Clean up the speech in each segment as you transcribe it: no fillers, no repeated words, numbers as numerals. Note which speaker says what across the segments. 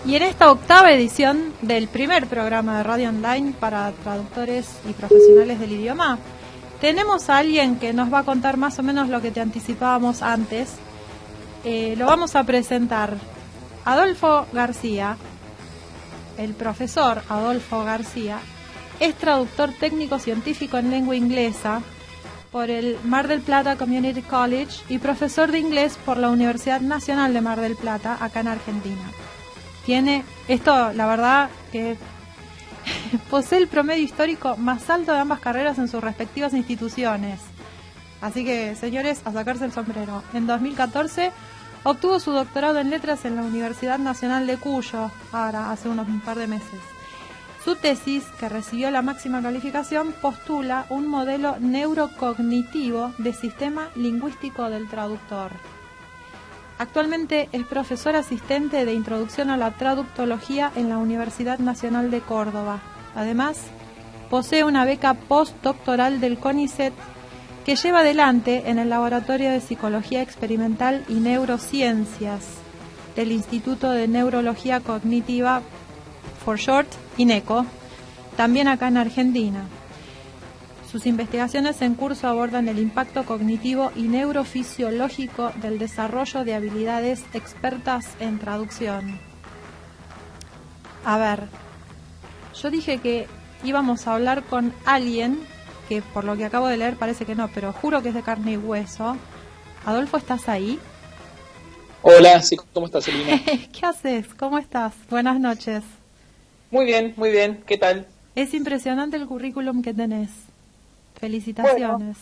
Speaker 1: Y en esta octava edición del primer programa de radio online para traductores y profesionales del idioma, tenemos a alguien que nos va a contar más o menos lo que te anticipábamos antes. Lo vamos a presentar. Adolfo García, el profesor Adolfo García, es traductor técnico científico en lengua inglesa por el Mar del Plata Community College y profesor de inglés por la Universidad Nacional de Mar del Plata, acá en Argentina. Tiene, esto la verdad que posee el promedio histórico más alto de ambas carreras en sus respectivas instituciones. Así que, señores, a sacarse el sombrero. En 2014 obtuvo su doctorado en letras en la Universidad Nacional de Cuyo, ahora hace un par de meses. Su tesis, que recibió la máxima calificación, postula un modelo neurocognitivo de sistema lingüístico del traductor. Actualmente es profesor asistente de Introducción a la Traductología en la Universidad Nacional de Córdoba. Además, posee una beca postdoctoral del CONICET que lleva adelante en el Laboratorio de Psicología Experimental y Neurociencias del Instituto de Neurología Cognitiva, for short, INECO, también acá en Argentina. Sus investigaciones en curso abordan el impacto cognitivo y neurofisiológico del desarrollo de habilidades expertas en traducción. A ver, yo dije que íbamos a hablar con alguien que por lo que acabo de leer parece que no, pero juro que es de carne y hueso. Adolfo, ¿estás ahí?
Speaker 2: Hola, sí, ¿cómo estás, Elina?
Speaker 1: ¿Qué haces? ¿Cómo estás? Buenas noches.
Speaker 2: Muy bien, ¿qué tal?
Speaker 1: Es impresionante el currículum que tenés. Felicitaciones.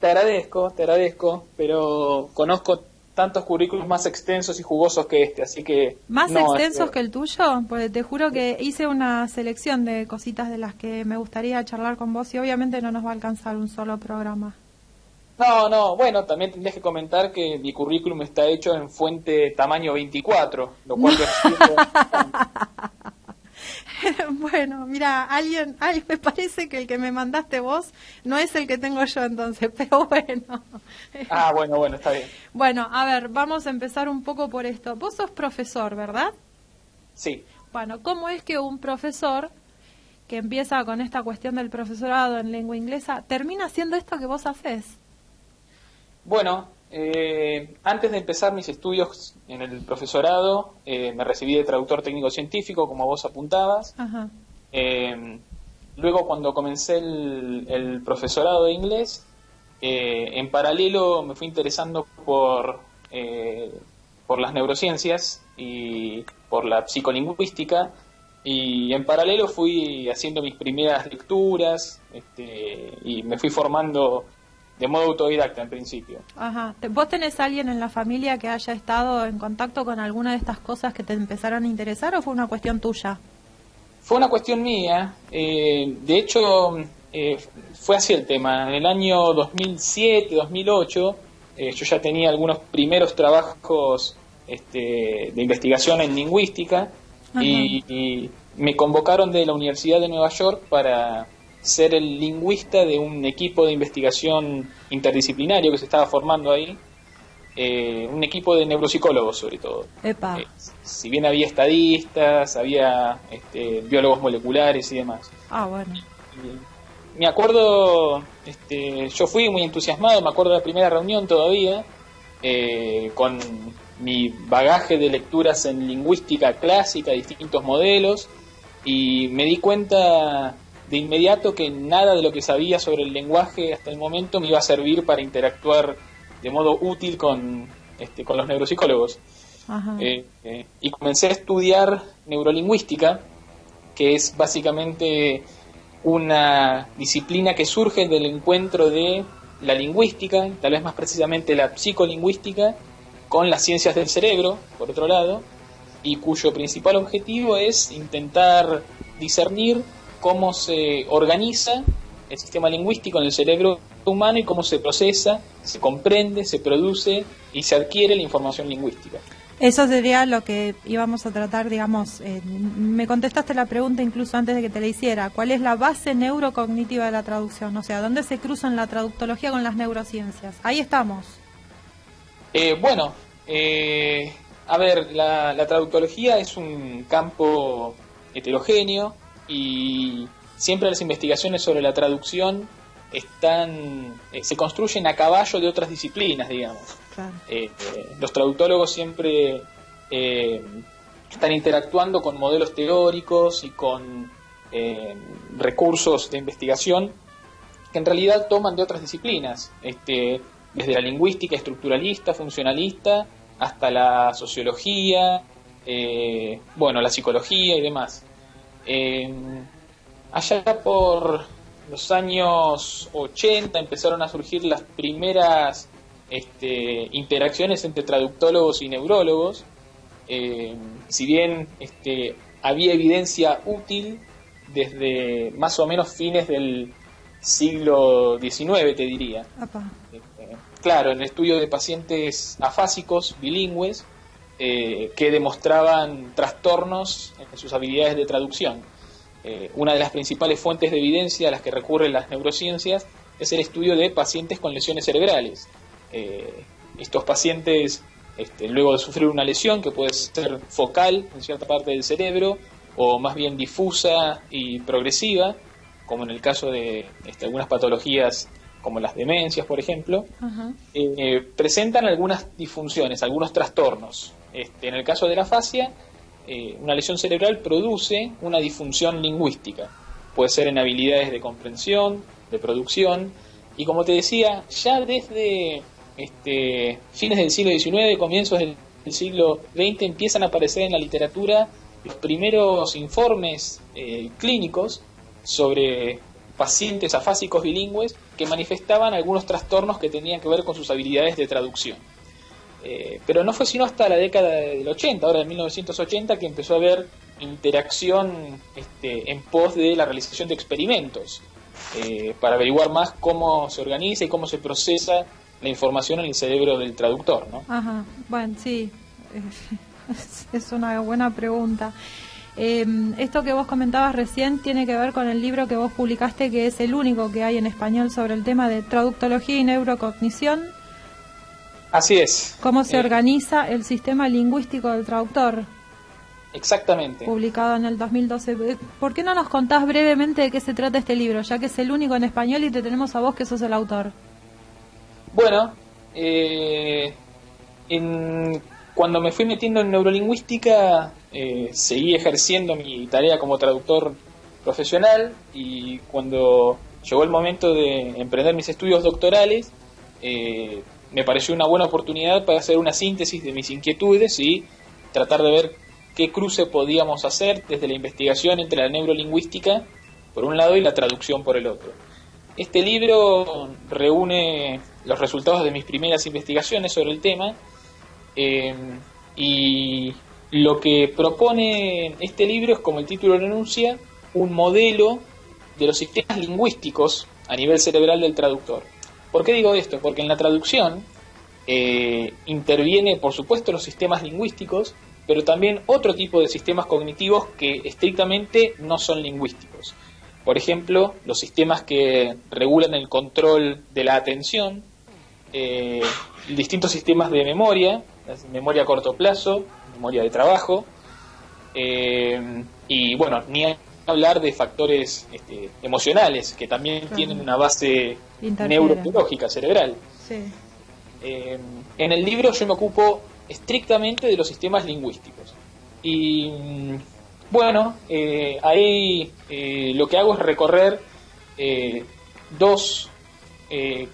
Speaker 2: Bueno, te agradezco, pero conozco tantos currículos más extensos y jugosos que este, así que...
Speaker 1: ¿Más extensos que el tuyo? Pues te juro que hice una selección de cositas de las que me gustaría charlar con vos y obviamente no nos va a alcanzar un solo programa.
Speaker 2: No, bueno, también tendrías que comentar que mi currículum está hecho en fuente tamaño 24, lo cual...
Speaker 1: Bueno, mira, me parece que el que me mandaste vos no es el que tengo yo entonces, pero bueno.
Speaker 2: Ah, bueno, está bien.
Speaker 1: Bueno, a ver, vamos a empezar un poco por esto. Vos sos profesor, ¿verdad?
Speaker 2: Sí.
Speaker 1: Bueno, ¿cómo es que un profesor que empieza con esta cuestión del profesorado en lengua inglesa termina haciendo esto que vos hacés?
Speaker 2: Bueno, antes de empezar mis estudios en el profesorado, me recibí de traductor técnico científico, como vos apuntabas.
Speaker 1: Ajá.
Speaker 2: Luego, cuando comencé el profesorado de inglés, en paralelo me fui interesando por las neurociencias y por la psicolingüística, y en paralelo fui haciendo mis primeras lecturas y me fui formando de modo autodidacta en principio.
Speaker 1: Ajá. ¿Vos tenés alguien en la familia que haya estado en contacto con alguna de estas cosas que te empezaron a interesar o fue una cuestión tuya?
Speaker 2: Fue una cuestión mía. De hecho, fue así el tema. En el año 2007, 2008, yo ya tenía algunos primeros trabajos de investigación en lingüística y me convocaron de la Universidad de Nueva York para ser el lingüista de un equipo de investigación interdisciplinario que se estaba formando ahí, un equipo de neuropsicólogos sobre todo.
Speaker 1: Epa.
Speaker 2: Si bien había estadistas, había biólogos moleculares y demás.
Speaker 1: Ah, bueno.
Speaker 2: Me acuerdo, yo fui muy entusiasmado, me acuerdo de la primera reunión todavía, con mi bagaje de lecturas en lingüística clásica, distintos modelos, y me di cuenta de inmediato que nada de lo que sabía sobre el lenguaje hasta el momento me iba a servir para interactuar de modo útil con los neuropsicólogos.
Speaker 1: Ajá.
Speaker 2: Y comencé a estudiar neurolingüística, que es básicamente una disciplina que surge del encuentro de la lingüística, tal vez más precisamente la psicolingüística, con las ciencias del cerebro, por otro lado, y cuyo principal objetivo es intentar discernir cómo se organiza el sistema lingüístico en el cerebro humano y cómo se procesa, se comprende, se produce y se adquiere la información lingüística.
Speaker 1: Eso sería lo que íbamos a tratar, digamos, me contestaste la pregunta incluso antes de que te la hiciera. ¿Cuál es la base neurocognitiva de la traducción? O sea, ¿dónde se cruzan la traductología con las neurociencias? Ahí estamos.
Speaker 2: A ver, la traductología es un campo heterogéneo y siempre las investigaciones sobre la traducción se construyen a caballo de otras disciplinas, digamos.
Speaker 1: Claro.
Speaker 2: Los traductólogos siempre están interactuando con modelos teóricos y con recursos de investigación que en realidad toman de otras disciplinas, desde la lingüística estructuralista, funcionalista, hasta la sociología, la psicología y demás. Allá por los años 80 empezaron a surgir las primeras interacciones entre traductólogos y neurólogos. Si bien había evidencia útil desde más o menos fines del siglo XIX, te diría. Claro, en el estudio de pacientes afásicos bilingües que demostraban trastornos en sus habilidades de traducción. Una de las principales fuentes de evidencia a las que recurren las neurociencias es el estudio de pacientes con lesiones cerebrales. Estos pacientes, luego de sufrir una lesión que puede ser focal en cierta parte del cerebro o más bien difusa y progresiva, como en el caso de algunas patologías como las demencias, por ejemplo, presentan algunas disfunciones, algunos trastornos. En el caso de la afasia, una lesión cerebral produce una disfunción lingüística. Puede ser en habilidades de comprensión, de producción, y como te decía, ya desde fines del siglo XIX, comienzos del siglo XX, empiezan a aparecer en la literatura los primeros informes clínicos sobre pacientes afásicos bilingües que manifestaban algunos trastornos que tenían que ver con sus habilidades de traducción. Pero no fue sino hasta la década del 80, ahora en 1980, que empezó a haber interacción en pos de la realización de experimentos para averiguar más cómo se organiza y cómo se procesa la información en el cerebro del traductor, ¿no?
Speaker 1: Ajá, bueno, sí, es una buena pregunta. Esto que vos comentabas recién tiene que ver con el libro que vos publicaste, que es el único que hay en español sobre el tema de traductología y neurocognición.
Speaker 2: Así es.
Speaker 1: ¿Cómo se organiza el sistema lingüístico del traductor?
Speaker 2: Exactamente.
Speaker 1: Publicado en el 2012. ¿Por qué no nos contás brevemente de qué se trata este libro, ya que es el único en español y te tenemos a vos que sos el autor?
Speaker 2: Bueno, cuando me fui metiendo en neurolingüística, seguí ejerciendo mi tarea como traductor profesional, y cuando llegó el momento de emprender mis estudios doctorales, me pareció una buena oportunidad para hacer una síntesis de mis inquietudes y tratar de ver qué cruce podíamos hacer desde la investigación entre la neurolingüística por un lado y la traducción por el otro. Este libro reúne los resultados de mis primeras investigaciones sobre el tema, y lo que propone este libro es, como el título lo enuncia, un modelo de los sistemas lingüísticos a nivel cerebral del traductor. ¿Por qué digo esto? Porque en la traducción interviene, por supuesto, los sistemas lingüísticos, pero también otro tipo de sistemas cognitivos que estrictamente no son lingüísticos. Por ejemplo, los sistemas que regulan el control de la atención, distintos sistemas de memoria a corto plazo, memoria de trabajo, y bueno, ni hablar de factores emocionales, que también tienen una base neurobiológica cerebral.
Speaker 1: Sí.
Speaker 2: En el libro yo me ocupo estrictamente de los sistemas lingüísticos. Y bueno, ahí lo que hago es recorrer dos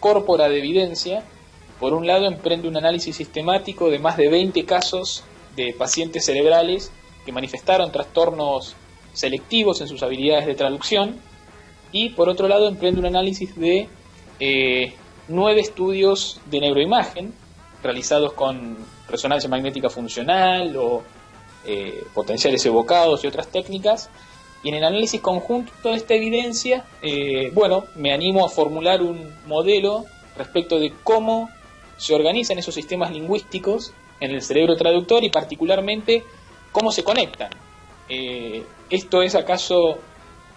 Speaker 2: córpora de evidencia. Por un lado, emprende un análisis sistemático de más de 20 casos de pacientes cerebrales que manifestaron trastornos selectivos en sus habilidades de traducción, y por otro lado emprende un análisis de 9 estudios de neuroimagen realizados con resonancia magnética funcional o potenciales evocados y otras técnicas, y en el análisis conjunto de esta evidencia, me animo a formular un modelo respecto de cómo se organizan esos sistemas lingüísticos en el cerebro traductor y particularmente cómo se conectan. ¿Esto es acaso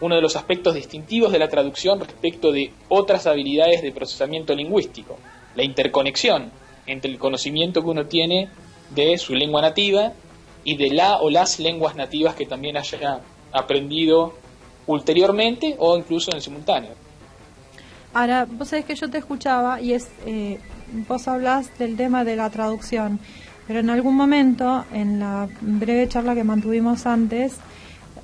Speaker 2: uno de los aspectos distintivos de la traducción respecto de otras habilidades de procesamiento lingüístico? La interconexión entre el conocimiento que uno tiene de su lengua nativa y de la o las lenguas nativas que también haya aprendido ulteriormente o incluso en simultáneo.
Speaker 1: Ahora, vos sabés que yo te escuchaba y vos hablás del tema de la traducción, pero en algún momento, en la breve charla que mantuvimos antes,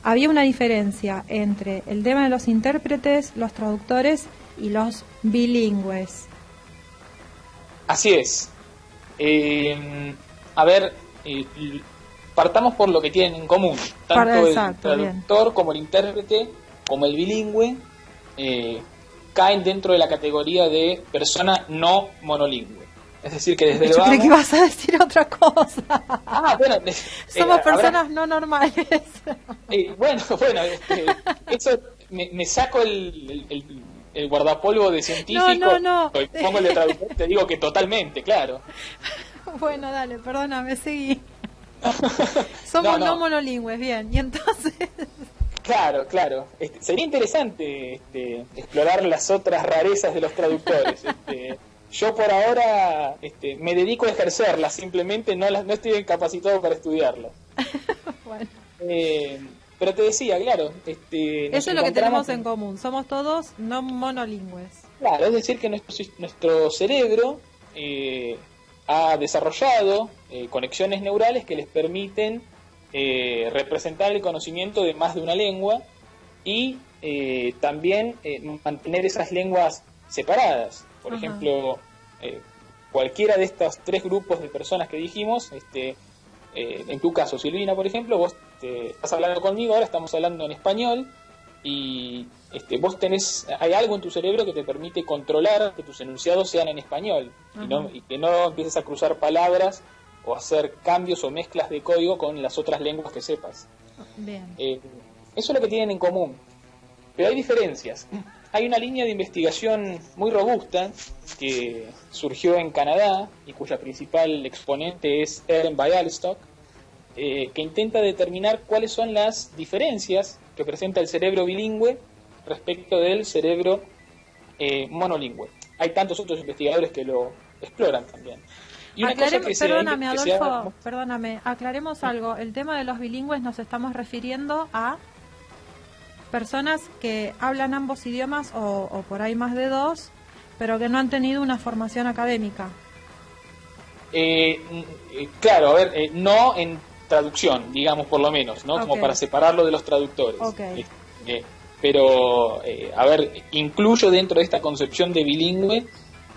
Speaker 1: había una diferencia entre el tema de los intérpretes, los traductores y los bilingües.
Speaker 2: Así es. Partamos por lo que tienen en común. Tanto el traductor como el intérprete, como el bilingüe, caen dentro de la categoría de persona no monolingüe. Es decir, que desde
Speaker 1: Yo creí que ibas a decir otra cosa.
Speaker 2: Bueno.
Speaker 1: Somos personas no normales.
Speaker 2: Eso me saco el guardapolvo de científico.
Speaker 1: No.
Speaker 2: Y pongo el de traductor, te digo que totalmente, claro.
Speaker 1: Bueno, dale, perdóname, seguí. Somos no monolingües, bien. Y entonces...
Speaker 2: Claro. Sería interesante explorar las otras rarezas de los traductores. Yo por ahora me dedico a ejercerlas, simplemente no estoy capacitado para estudiarlas.
Speaker 1: Bueno.
Speaker 2: Pero te decía, claro.
Speaker 1: Eso es lo que tenemos en común, somos todos no monolingües.
Speaker 2: Claro, es decir, que nuestro cerebro ha desarrollado conexiones neurales que les permiten representar el conocimiento de más de una lengua y también mantener esas lenguas separadas. Por ejemplo, cualquiera de estos tres grupos de personas que dijimos, en tu caso, Silvina, por ejemplo, vos estás hablando conmigo, ahora estamos hablando en español y vos hay algo en tu cerebro que te permite controlar que tus enunciados sean en español y que no empieces a cruzar palabras o hacer cambios o mezclas de código con las otras lenguas que sepas.
Speaker 1: Bien.
Speaker 2: Eso es lo que tienen en común. Pero hay diferencias. Hay una línea de investigación muy robusta que surgió en Canadá y cuya principal exponente es Ellen Bialystok, que intenta determinar cuáles son las diferencias que presenta el cerebro bilingüe respecto del cerebro monolingüe. Hay tantos otros investigadores que lo exploran también. Y una cosa que
Speaker 1: perdóname, Adolfo, perdóname, aclaremos algo. El tema de los bilingües nos estamos refiriendo a personas que hablan ambos idiomas o por ahí más de dos, pero que no han tenido una formación académica.
Speaker 2: Claro, a ver, no en traducción, digamos, por lo menos, ¿no? Como para separarlo de los traductores. Pero, a ver, incluyo dentro de esta concepción de bilingüe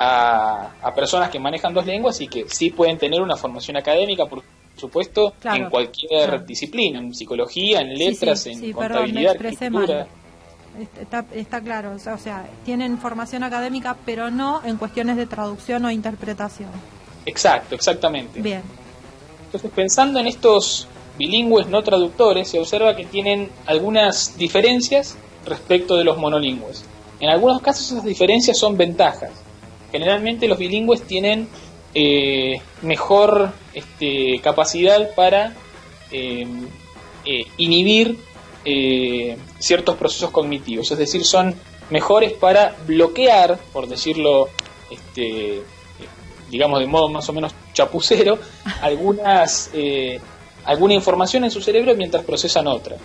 Speaker 2: a personas que manejan dos lenguas y que sí pueden tener una formación académica, por supuesto, en cualquier disciplina, en psicología, en letras, en contabilidad, arquitectura.
Speaker 1: Está claro, o sea, tienen formación académica, pero no en cuestiones de traducción o interpretación.
Speaker 2: Exactamente.
Speaker 1: Bien.
Speaker 2: Entonces, pensando en estos bilingües no traductores, se observa que tienen algunas diferencias respecto de los monolingües. En algunos casos esas diferencias son ventajas. Generalmente los bilingües tienen mejor capacidad para inhibir ciertos procesos cognitivos, es decir, son mejores para bloquear, por decirlo digamos de modo más o menos chapucero, alguna información en su cerebro mientras procesan otra.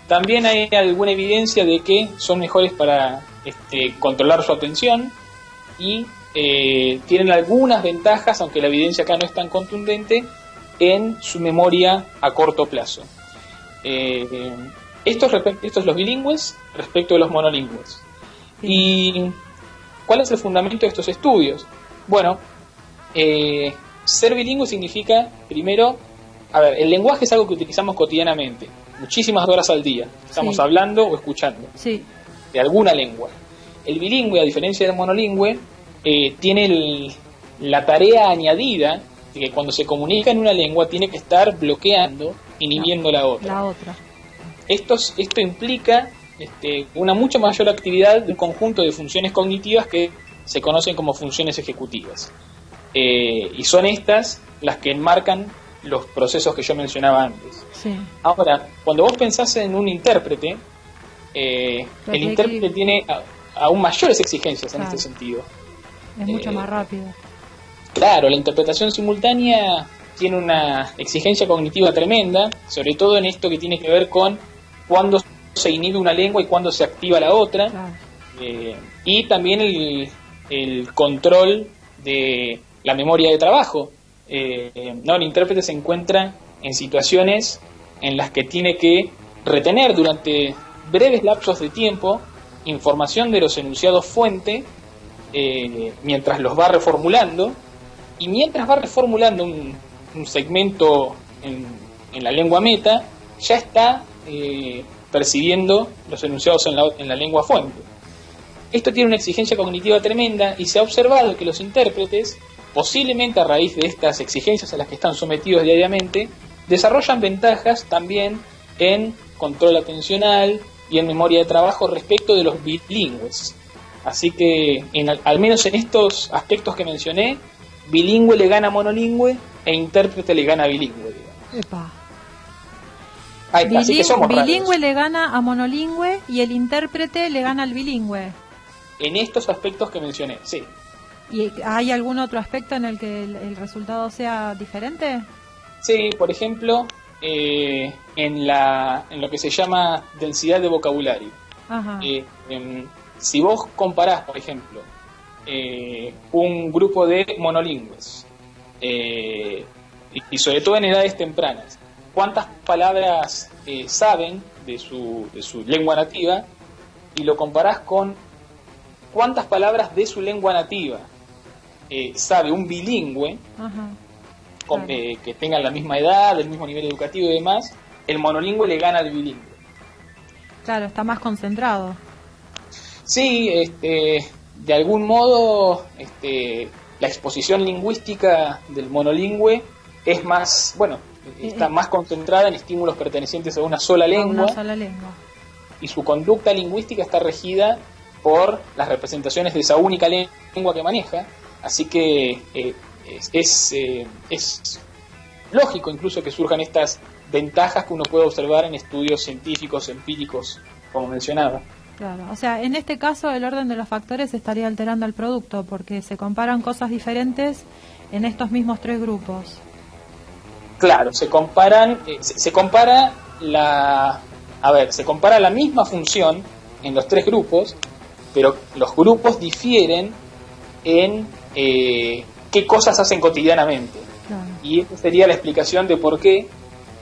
Speaker 2: También hay alguna evidencia de que son mejores para controlar su atención y tienen algunas ventajas, aunque la evidencia acá no es tan contundente, en su memoria a corto plazo. Estos los bilingües respecto de los monolingües. ¿Y cuál es el fundamento de estos estudios? Bueno, ser bilingüe significa, primero, el lenguaje es algo que utilizamos cotidianamente, muchísimas horas al día. Estamos hablando o escuchando de alguna lengua. El bilingüe, a diferencia del monolingüe, tiene la tarea añadida de que cuando se comunica en una lengua tiene que estar bloqueando, inhibiendo la otra. Esto implica una mucho mayor actividad de un conjunto de funciones cognitivas que se conocen como funciones ejecutivas. Y son estas las que enmarcan los procesos que yo mencionaba antes. Ahora, cuando vos pensás en un intérprete, el intérprete tiene aún mayores exigencias en este sentido.
Speaker 1: Es mucho más rápido.
Speaker 2: Claro, la interpretación simultánea tiene una exigencia cognitiva tremenda, sobre todo en esto que tiene que ver con cuándo se inhibe una lengua y cuándo se activa la otra,
Speaker 1: Claro.
Speaker 2: Y también el control de la memoria de trabajo. El intérprete se encuentra en situaciones en las que tiene que retener durante breves lapsos de tiempo información de los enunciados fuente, mientras los va reformulando, y mientras va reformulando un segmento en la lengua meta, ya está percibiendo los enunciados en la lengua fuente. Esto tiene una exigencia cognitiva tremenda y se ha observado que los intérpretes, posiblemente a raíz de estas exigencias a las que están sometidos diariamente, desarrollan ventajas también en control atencional y en memoria de trabajo respecto de los bilingües. Así que, al menos en estos aspectos que mencioné, bilingüe le gana a monolingüe e intérprete le gana a bilingüe.
Speaker 1: Epa.
Speaker 2: Ahí está, así que somos
Speaker 1: Bilingüe
Speaker 2: raros.
Speaker 1: le gana a monolingüe y el intérprete le gana al bilingüe.
Speaker 2: En estos aspectos que mencioné, sí.
Speaker 1: ¿Y hay algún otro aspecto en el que el resultado sea diferente?
Speaker 2: Sí, por ejemplo, en lo que se llama densidad de vocabulario.
Speaker 1: Ajá.
Speaker 2: Si vos comparás, por ejemplo, un grupo de monolingües, y sobre todo en edades tempranas, cuántas palabras saben de su lengua nativa, y lo comparás con cuántas palabras de su lengua nativa sabe un bilingüe,
Speaker 1: Ajá. Claro.
Speaker 2: que tengan la misma edad, el mismo nivel educativo y demás, el monolingüe le gana al bilingüe.
Speaker 1: Claro, está más concentrado.
Speaker 2: Sí, de algún modo la exposición lingüística del monolingüe es más, está más concentrada en estímulos pertenecientes a una sola lengua,
Speaker 1: Una sola lengua.
Speaker 2: y su conducta lingüística está regida por las representaciones de esa única lengua que maneja, así que es lógico incluso que surjan estas ventajas que uno puede observar en estudios científicos, empíricos, como mencionaba.
Speaker 1: Claro, o sea, en este caso el orden de los factores estaría alterando el producto porque se comparan cosas diferentes en estos mismos tres grupos.
Speaker 2: Claro, se compara la misma función en los tres grupos, pero los grupos difieren en qué cosas hacen cotidianamente.
Speaker 1: Claro.
Speaker 2: Y esa sería la explicación de por qué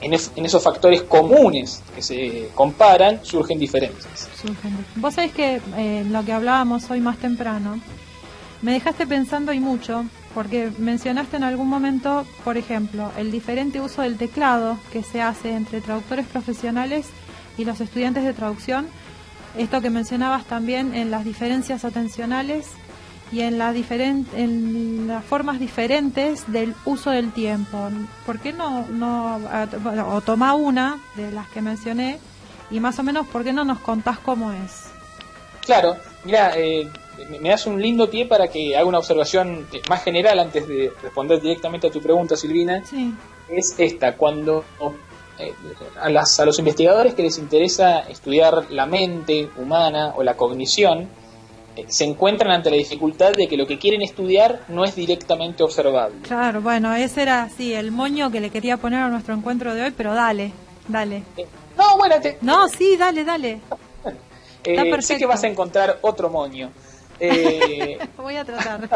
Speaker 2: en esos factores comunes que se comparan surgen diferencias.
Speaker 1: Vos sabés que lo que hablábamos hoy más temprano, me dejaste pensando y mucho, porque mencionaste en algún momento, por ejemplo, el diferente uso del teclado que se hace entre traductores profesionales y los estudiantes de traducción. Esto que mencionabas también en las diferencias atencionales y en las formas diferentes del uso del tiempo. ¿Por qué o tomá una de las que mencioné y más o menos por qué no nos contás cómo es?
Speaker 2: Claro, mira, me das un lindo pie para que haga una observación más general antes de responder directamente a tu pregunta, Silvina.
Speaker 1: Sí.
Speaker 2: Es esta: cuando a los investigadores que les interesa estudiar la mente humana o la cognición, se encuentran ante la dificultad de que lo que quieren estudiar no es directamente observable.
Speaker 1: Claro, bueno, ese era el moño que le quería poner a nuestro encuentro de hoy, pero dale.
Speaker 2: No, bueno,
Speaker 1: sí, dale. Está perfecto.
Speaker 2: Sé que vas a encontrar otro moño.
Speaker 1: Voy a tratar.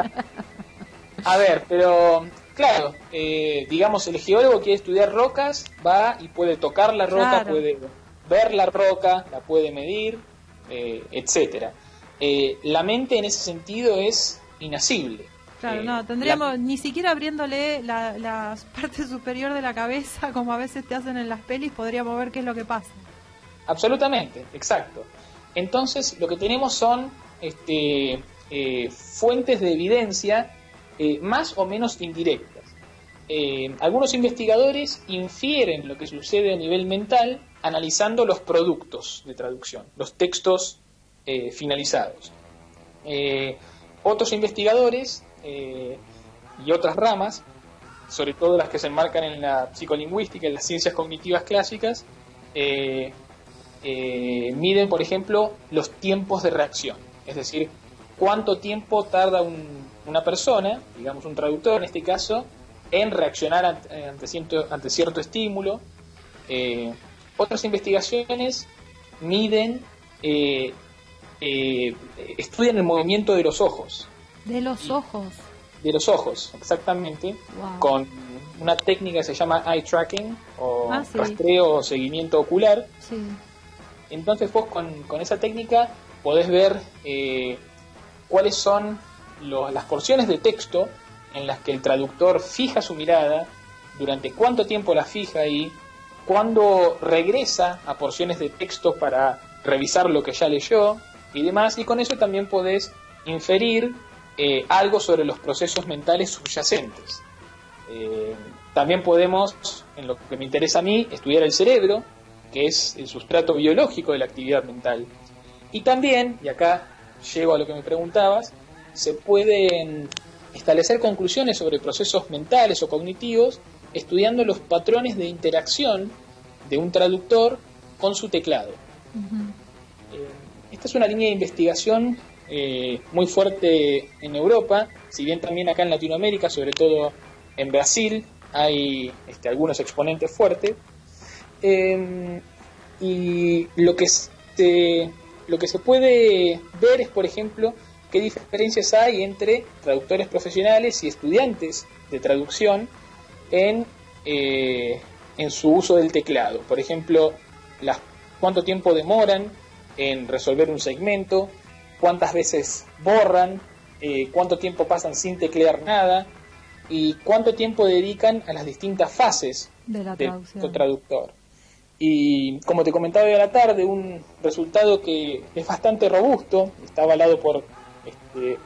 Speaker 2: A ver, pero claro, digamos, el geólogo quiere estudiar rocas, va y puede tocar la roca,
Speaker 1: Claro.
Speaker 2: puede ver la roca, la puede medir, etcétera. La mente en ese sentido es inasible.
Speaker 1: Claro, no, tendríamos ni siquiera abriéndole la parte superior de la cabeza, como a veces te hacen en las pelis, podríamos ver qué es lo que pasa.
Speaker 2: Absolutamente, exacto. Entonces, lo que tenemos son fuentes de evidencia más o menos indirectas. Algunos investigadores infieren lo que sucede a nivel mental analizando los productos de traducción, los textos finalizados. Otros investigadores y otras ramas, sobre todo las que se enmarcan en la psicolingüística, en las ciencias cognitivas clásicas, miden, por ejemplo, los tiempos de reacción. Es decir, cuánto tiempo tarda una persona, digamos un traductor en este caso, en reaccionar ante cierto estímulo. Otras investigaciones miden, estudian el movimiento de los ojos.
Speaker 1: De los ojos.
Speaker 2: De los ojos, exactamente.
Speaker 1: Wow.
Speaker 2: Con una técnica que se llama eye tracking o
Speaker 1: sí.
Speaker 2: rastreo o seguimiento ocular.
Speaker 1: Sí.
Speaker 2: Entonces vos con esa técnica podés ver cuáles son las porciones de texto en las que el traductor fija su mirada, durante cuánto tiempo la fija y cuándo regresa a porciones de texto para revisar lo que ya leyó y demás, y con eso también podés inferir algo sobre los procesos mentales subyacentes. También podemos, en lo que me interesa a mí, estudiar el cerebro, que es el sustrato biológico de la actividad mental. Y también, y acá llego a lo que me preguntabas, se pueden establecer conclusiones sobre procesos mentales o cognitivos estudiando los patrones de interacción de un traductor con su teclado.
Speaker 1: Uh-huh.
Speaker 2: Esta es una línea de investigación muy fuerte en Europa, si bien también acá en Latinoamérica, sobre todo en Brasil, hay algunos exponentes fuertes. Y lo que se puede ver es, por ejemplo, qué diferencias hay entre traductores profesionales y estudiantes de traducción en su uso del teclado. Por ejemplo, cuánto tiempo demoran en resolver un segmento, cuántas veces borran, cuánto tiempo pasan sin teclear nada y cuánto tiempo dedican a las distintas fases
Speaker 1: de la traducción
Speaker 2: del traductor. Y como te comentaba hoy a la tarde, un resultado que es bastante robusto, está avalado por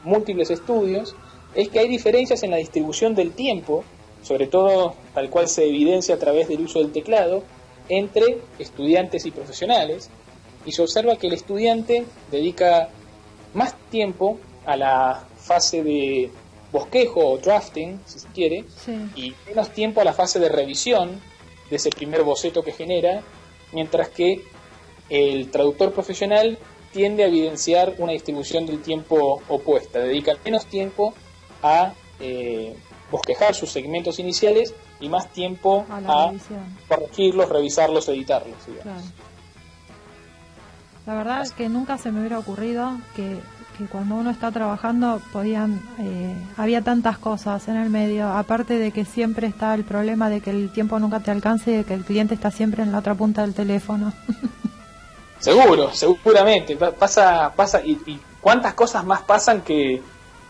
Speaker 2: múltiples estudios, es que hay diferencias en la distribución del tiempo, sobre todo tal cual se evidencia a través del uso del teclado, entre estudiantes y profesionales, y se observa que el estudiante dedica más tiempo a la fase de bosquejo o drafting, si se quiere,
Speaker 1: sí,
Speaker 2: y menos tiempo a la fase de revisión de ese primer boceto que genera, mientras que el traductor profesional tiende a evidenciar una distribución del tiempo opuesta, dedica menos tiempo a bosquejar sus segmentos iniciales y más tiempo a corregirlos, revisarlos, editarlos, digamos.
Speaker 1: Claro. La verdad es que nunca se me hubiera ocurrido que cuando uno está trabajando había tantas cosas en el medio, aparte de que siempre está el problema de que el tiempo nunca te alcance y de que el cliente está siempre en la otra punta del teléfono.
Speaker 2: Seguramente pasa y cuántas cosas más pasan que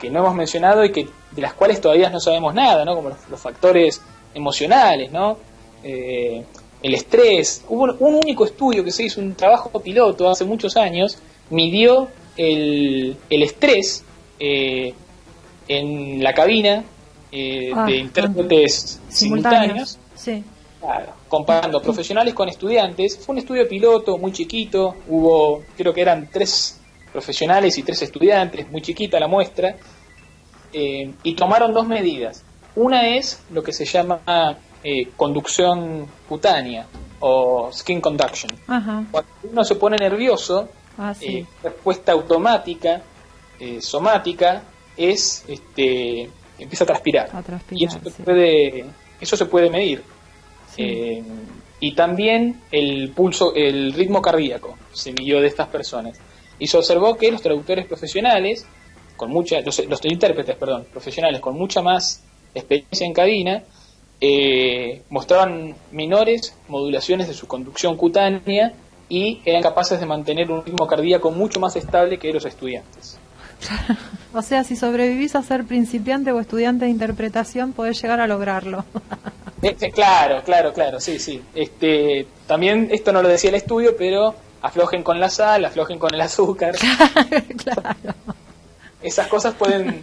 Speaker 2: no hemos mencionado y que de las cuales todavía no sabemos nada, ¿no? Como los factores emocionales, ¿no? El estrés. Hubo un único estudio que se hizo, un trabajo piloto hace muchos años, midió el estrés en la cabina de intérpretes simultáneos.
Speaker 1: Sí.
Speaker 2: Claro, comparando profesionales con estudiantes. Fue un estudio piloto muy chiquito, creo que eran 3 profesionales y 3 estudiantes, muy chiquita la muestra, y tomaron 2 medidas. Una es lo que se llama conducción cutánea o skin conduction. Ajá. Cuando uno se pone nervioso, respuesta automática, somática, es empieza a transpirar. Y eso se puede medir. Sí. Y también el pulso, el ritmo cardíaco se midió de estas personas. Y se observó que los traductores profesionales, los intérpretes, profesionales con mucha más experiencia en cabina, mostraban menores modulaciones de su conducción cutánea y eran capaces de mantener un ritmo cardíaco mucho más estable que los estudiantes.
Speaker 1: O sea, si sobrevivís a ser principiante o estudiante de interpretación, podés llegar a lograrlo.
Speaker 2: Claro, sí. También esto no lo decía el estudio, pero aflojen con la sal, aflojen con el azúcar.
Speaker 1: Claro.
Speaker 2: Esas cosas pueden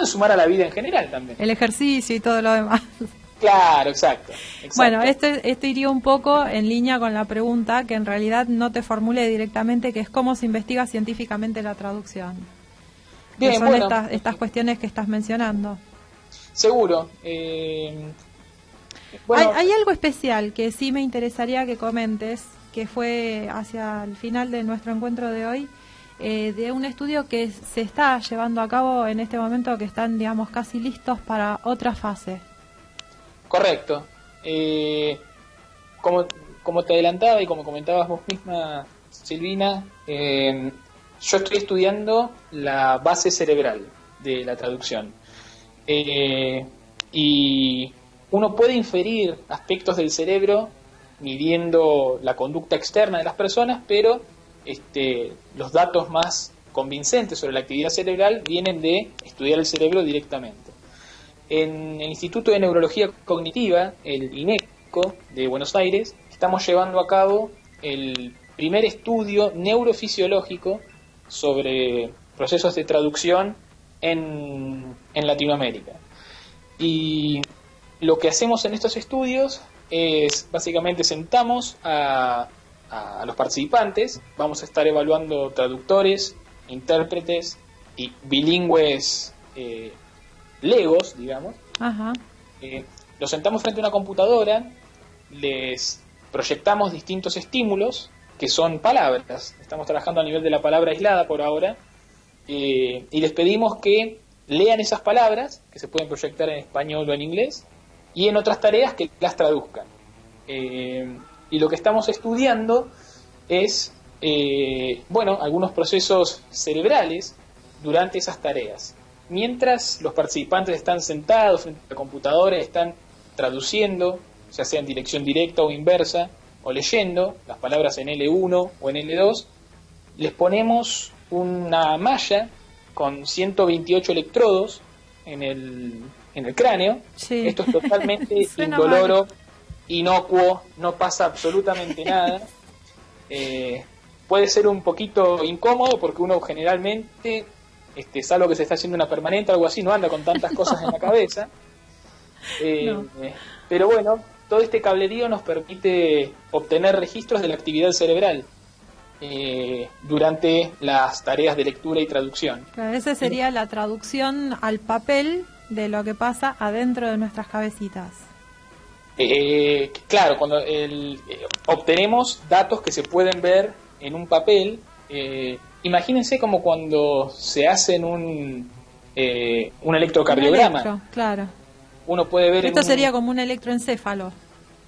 Speaker 2: sumar a la vida en general también.
Speaker 1: El ejercicio y todo lo demás.
Speaker 2: Claro, exacto.
Speaker 1: Bueno, este iría un poco en línea con la pregunta que en realidad no te formulé directamente, que es cómo se investiga científicamente la traducción. Bien, son estas cuestiones que estás mencionando.
Speaker 2: Seguro.
Speaker 1: Hay algo especial que sí me interesaría que comentes, que fue hacia el final de nuestro encuentro de hoy, de un estudio que se está llevando a cabo en este momento, que están, digamos, casi listos para otra fase.
Speaker 2: Correcto. Como te adelantaba y como comentabas vos misma, Silvina, yo estoy estudiando la base cerebral de la traducción. Y uno puede inferir aspectos del cerebro midiendo la conducta externa de las personas, pero los datos más convincentes sobre la actividad cerebral vienen de estudiar el cerebro directamente. En el Instituto de Neurología Cognitiva, el INECO de Buenos Aires, estamos llevando a cabo el primer estudio neurofisiológico sobre procesos de traducción en Latinoamérica. Y lo que hacemos en estos estudios es, básicamente, sentamos a los participantes, vamos a estar evaluando traductores, intérpretes y bilingües legos, digamos.
Speaker 1: Ajá.
Speaker 2: Los sentamos frente a una computadora, les proyectamos distintos estímulos, que son palabras, estamos trabajando a nivel de la palabra aislada por ahora, y les pedimos que lean esas palabras, que se pueden proyectar en español o en inglés, y en otras tareas que las traduzcan. Y lo que estamos estudiando es, algunos procesos cerebrales durante esas tareas. Mientras los participantes están sentados frente a la computadora, están traduciendo, ya sea en dirección directa o inversa, o leyendo las palabras en L1 o en L2, les ponemos una malla con 128 electrodos en el cráneo.
Speaker 1: Sí.
Speaker 2: Esto es totalmente indoloro, inocuo, no pasa absolutamente nada. Puede ser un poquito incómodo porque uno generalmente, salvo que se está haciendo una permanente o algo así, no anda con tantas cosas en la cabeza. No. Pero bueno, todo este cablerío nos permite obtener registros de la actividad cerebral durante las tareas de lectura y traducción.
Speaker 1: Claro, esa sería la traducción al papel de lo que pasa adentro de nuestras cabecitas.
Speaker 2: Claro, cuando obtenemos datos que se pueden ver en un papel, imagínense como cuando se hacen un electrocardiograma.
Speaker 1: Claro.
Speaker 2: Uno puede ver.
Speaker 1: Esto sería como un electroencéfalo.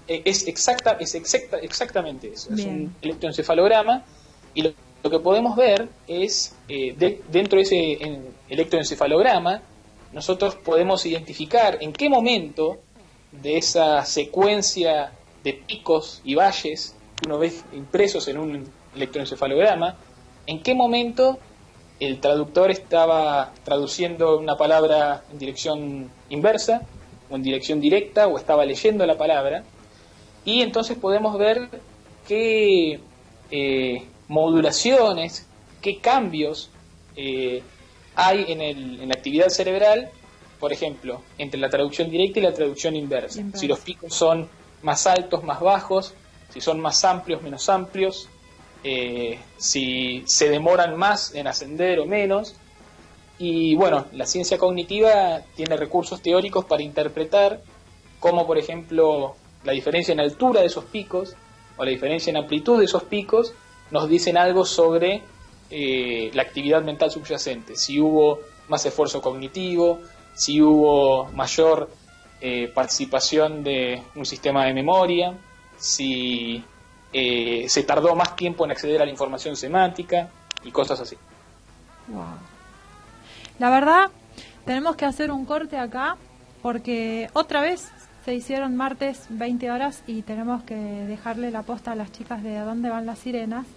Speaker 2: Es exactamente eso. Bien. Es un electroencefalograma, y lo que podemos ver es, dentro de ese electroencefalograma, nosotros podemos identificar en qué momento de esa secuencia de picos y valles que uno ve impresos en un electroencefalograma, en qué momento el traductor estaba traduciendo una palabra en dirección inversa o en dirección directa, o estaba leyendo la palabra, y entonces podemos ver qué modulaciones, qué cambios hay en la actividad cerebral, por ejemplo, entre la traducción directa y la traducción inversa. Si los picos son más altos, más bajos, si son más amplios, menos amplios, si se demoran más en ascender o menos. Y bueno, la ciencia cognitiva tiene recursos teóricos para interpretar cómo, por ejemplo, la diferencia en altura de esos picos o la diferencia en amplitud de esos picos nos dicen algo sobre la actividad mental subyacente, si hubo más esfuerzo cognitivo, si hubo mayor participación de un sistema de memoria, si se tardó más tiempo en acceder a la información semántica y cosas así.
Speaker 1: Wow. La verdad, tenemos que hacer un corte acá porque otra vez se hicieron martes 20 horas y tenemos que dejarle la posta a las chicas de ¿A dónde van las sirenas?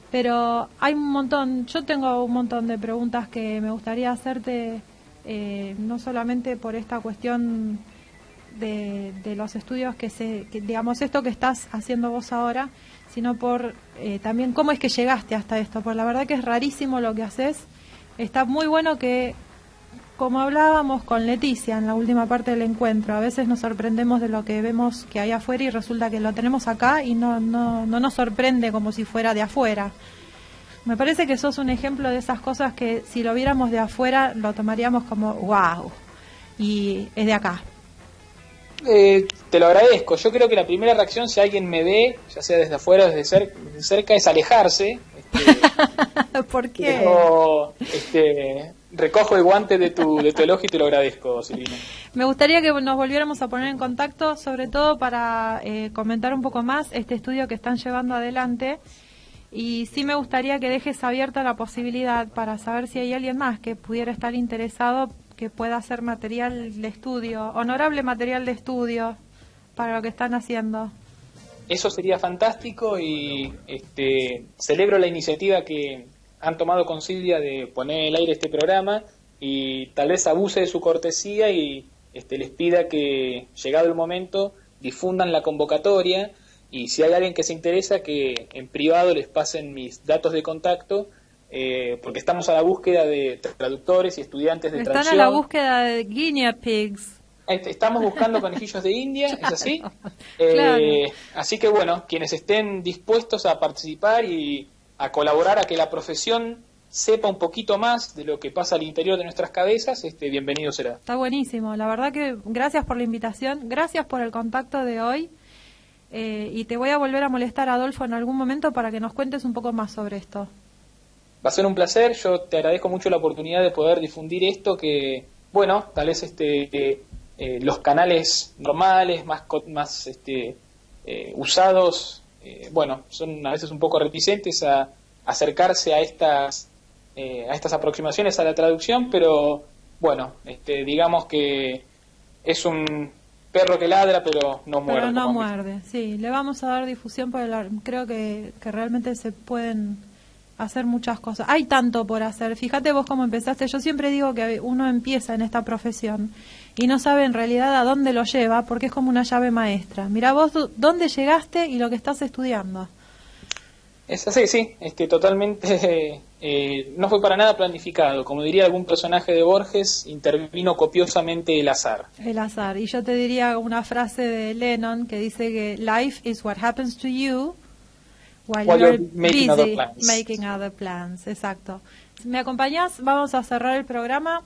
Speaker 1: Pero hay un montón, yo tengo un montón de preguntas que me gustaría hacerte, no solamente por esta cuestión de los estudios que digamos, esto que estás haciendo vos ahora, sino por también cómo es que llegaste hasta esto, porque la verdad que es rarísimo lo que haces. Está muy bueno que, como hablábamos con Leticia en la última parte del encuentro, a veces nos sorprendemos de lo que vemos que hay afuera y resulta que lo tenemos acá y no nos sorprende como si fuera de afuera. Me parece que sos un ejemplo de esas cosas que si lo viéramos de afuera lo tomaríamos como wow, y es de acá.
Speaker 2: Te lo agradezco. Yo creo que la primera reacción, si alguien me ve, ya sea desde afuera o desde cerca, es alejarse.
Speaker 1: ¿Por qué?
Speaker 2: Pero, recojo el guante de tu elogio y te lo agradezco, Silvina.
Speaker 1: Me gustaría que nos volviéramos a poner en contacto, sobre todo para comentar un poco más este estudio que están llevando adelante. Y sí me gustaría que dejes abierta la posibilidad para saber si hay alguien más que pudiera estar interesado, que pueda hacer material de estudio, honorable material de estudio para lo que están haciendo.
Speaker 2: Eso sería fantástico y celebro la iniciativa que han tomado con Silvia de poner en el aire este programa, y tal vez abuse de su cortesía y les pida que, llegado el momento, difundan la convocatoria, y si hay alguien que se interesa, que en privado les pasen mis datos de contacto, porque estamos a la búsqueda de traductores y estudiantes de traducción.
Speaker 1: Están a la búsqueda de guinea pigs.
Speaker 2: Estamos buscando conejillos de India, ¿es así?
Speaker 1: Claro.
Speaker 2: Así que bueno, quienes estén dispuestos a participar y a colaborar a que la profesión sepa un poquito más de lo que pasa al interior de nuestras cabezas, bienvenido será.
Speaker 1: Está buenísimo, la verdad que gracias por la invitación, gracias por el contacto de hoy, y te voy a volver a molestar, Adolfo, en algún momento para que nos cuentes un poco más sobre esto.
Speaker 2: Va a ser un placer. Yo te agradezco mucho la oportunidad de poder difundir esto, que bueno, tal vez los canales normales más usados, son a veces un poco reticentes a acercarse a estas aproximaciones a la traducción, pero bueno, digamos que es un perro que ladra pero no muerde.
Speaker 1: Pero no muerde, sí, le vamos a dar difusión porque creo que realmente se pueden hacer muchas cosas. Hay tanto por hacer. Fíjate vos cómo empezaste. Yo siempre digo que uno empieza en esta profesión y no sabe en realidad a dónde lo lleva, porque es como una llave maestra. Mirá vos dónde llegaste y lo que estás estudiando.
Speaker 2: Es así, sí, totalmente no fue para nada planificado. Como diría algún personaje de Borges, intervino copiosamente el azar.
Speaker 1: El azar. Y yo te diría una frase de Lennon que dice que life is what happens to you while you're busy making other plans. Exacto. ¿Me acompañás? Vamos a cerrar el programa